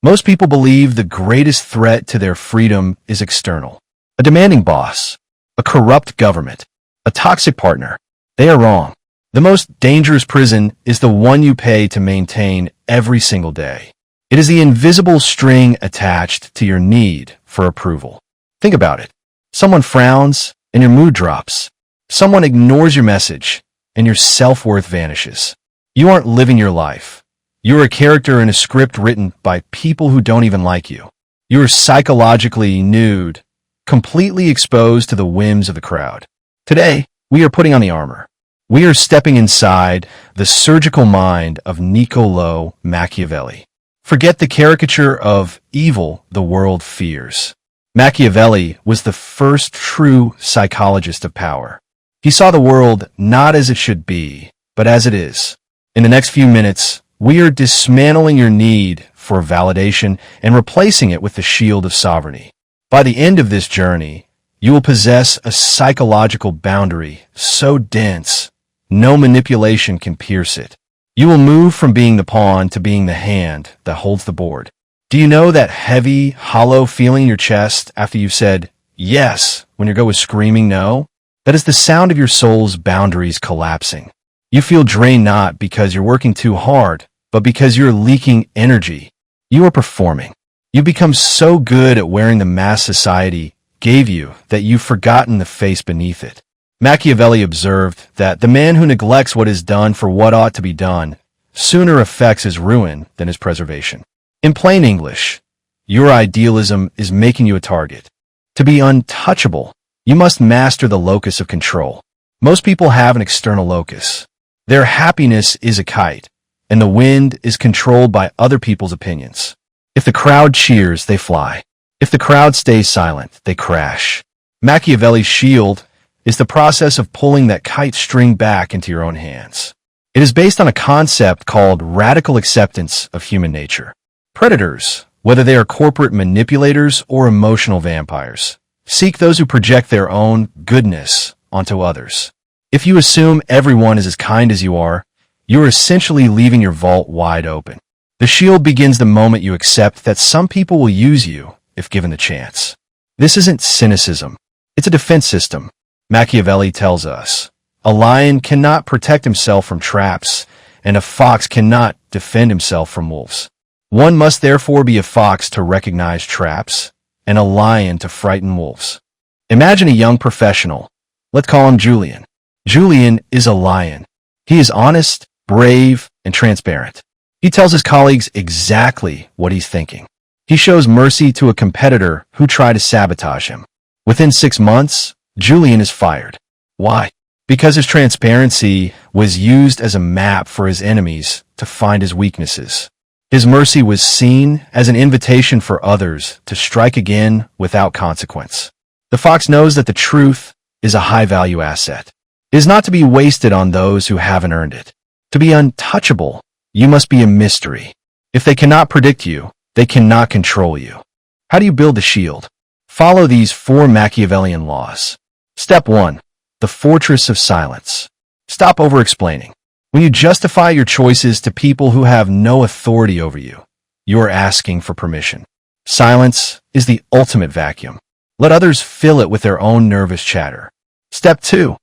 Most people believe the greatest threat to their freedom is external. A demanding boss, a corrupt government, a toxic partner. They are wrong. The most dangerous prison is the one you pay to maintain every single day. It is the invisible string attached to your need for approval. Think about it. Someone frowns and your mood drops. Someone ignores your message and your self-worth vanishes. You aren't living your life. You're a character in a script written by people who don't even like you. You're psychologically nude, completely exposed to the whims of the crowd. Today, we are putting on the armor. We are stepping inside the surgical mind of Niccolò Machiavelli. Forget the caricature of evil the world fears. Machiavelli was the first true psychologist of power. He saw the world not as it should be, but as it is. In the next few minutes, we are dismantling your need for validation and replacing it with the shield of sovereignty. By the end of this journey, you will possess a psychological boundary so dense, no manipulation can pierce it. You will move from being the pawn to being the hand that holds the board. Do you know that heavy, hollow feeling in your chest after you've said yes when your gut was screaming no? That is the sound of your soul's boundaries collapsing. You feel drained not because you're working too hard, but because you're leaking energy. You are performing. You become so good at wearing the mask society gave you that you've forgotten the face beneath it. Machiavelli observed that the man who neglects what is done for what ought to be done sooner affects his ruin than his preservation. In plain English, your idealism is making you a target. To be untouchable, you must master the locus of control. Most people have an external locus. Their happiness is a kite, and the wind is controlled by other people's opinions. If the crowd cheers, they fly. If the crowd stays silent, they crash. Machiavelli's shield is the process of pulling that kite string back into your own hands. It is based on a concept called radical acceptance of human nature. Predators, whether they are corporate manipulators or emotional vampires, seek those who project their own goodness onto others. If you assume everyone is as kind as you are essentially leaving your vault wide open. The shield begins the moment you accept that some people will use you if given the chance. This isn't cynicism. It's a defense system. Machiavelli tells us, a lion cannot protect himself from traps, and a fox cannot defend himself from wolves. One must therefore be a fox to recognize traps, and a lion to frighten wolves. Imagine a young professional. Let's call him Julian. Julian is a lion. He is honest, brave, and transparent. He tells his colleagues exactly what he's thinking. He shows mercy to a competitor who tried to sabotage him. Within 6 months, Julian is fired. Why? Because his transparency was used as a map for his enemies to find his weaknesses. His mercy was seen as an invitation for others to strike again without consequence. The fox knows that the truth is a high-value asset. It is not to be wasted on those who haven't earned it. To be untouchable, you must be a mystery. If they cannot predict you, they cannot control you. How do you build a shield? Follow these 4 Machiavellian laws. Step 1. The fortress of silence. Stop over-explaining. When you justify your choices to people who have no authority over you, you are asking for permission. Silence is the ultimate vacuum. Let others fill it with their own nervous chatter. Step 2.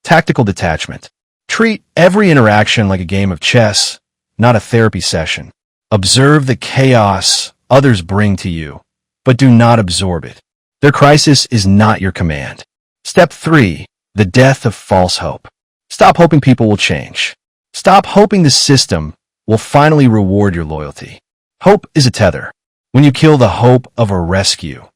Tactical detachment. Treat every interaction like a game of chess, not a therapy session. Observe the chaos others bring to you, but do not absorb it. Their crisis is not your command. Step 3. The death of false hope. Stop hoping people will change. Stop hoping the system will finally reward your loyalty. Hope is a tether. When you kill the hope of a rescue,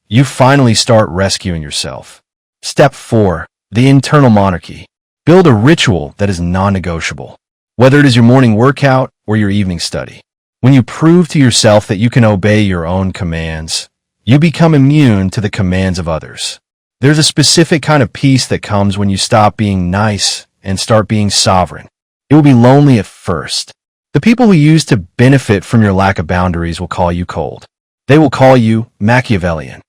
you finally start rescuing yourself. Step 4. The internal monarchy. Build a ritual that is non-negotiable, whether it is your morning workout or your evening study. When you prove to yourself that you can obey your own commands, you become immune to the commands of others. There's a specific kind of peace that comes when you stop being nice and start being sovereign. It will be lonely at first. The people who used to benefit from your lack of boundaries will call you cold. They will call you Machiavellian.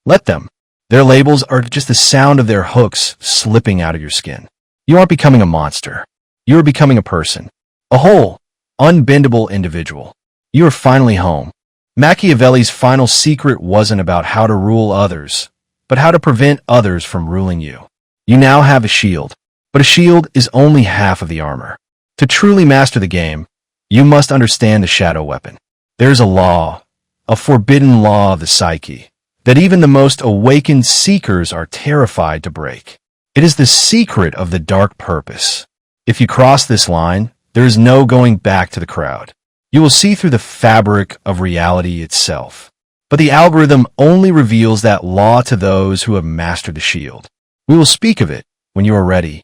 Let them. Their labels are just the sound of their hooks slipping out of your skin. You aren't becoming a monster. You are becoming a person. A whole, unbendable individual. You are finally home. Machiavelli's final secret wasn't about how to rule others, but how to prevent others from ruling you. You now have a shield, but a shield is only half of the armor. To truly master the game, you must understand the shadow weapon. There's a law, a forbidden law of the psyche, that even the most awakened seekers are terrified to break. It is the secret of the dark purpose. If you cross this line, there is no going back to the crowd. You will see through the fabric of reality itself. But the algorithm only reveals that law to those who have mastered the shield. We will speak of it when you are ready.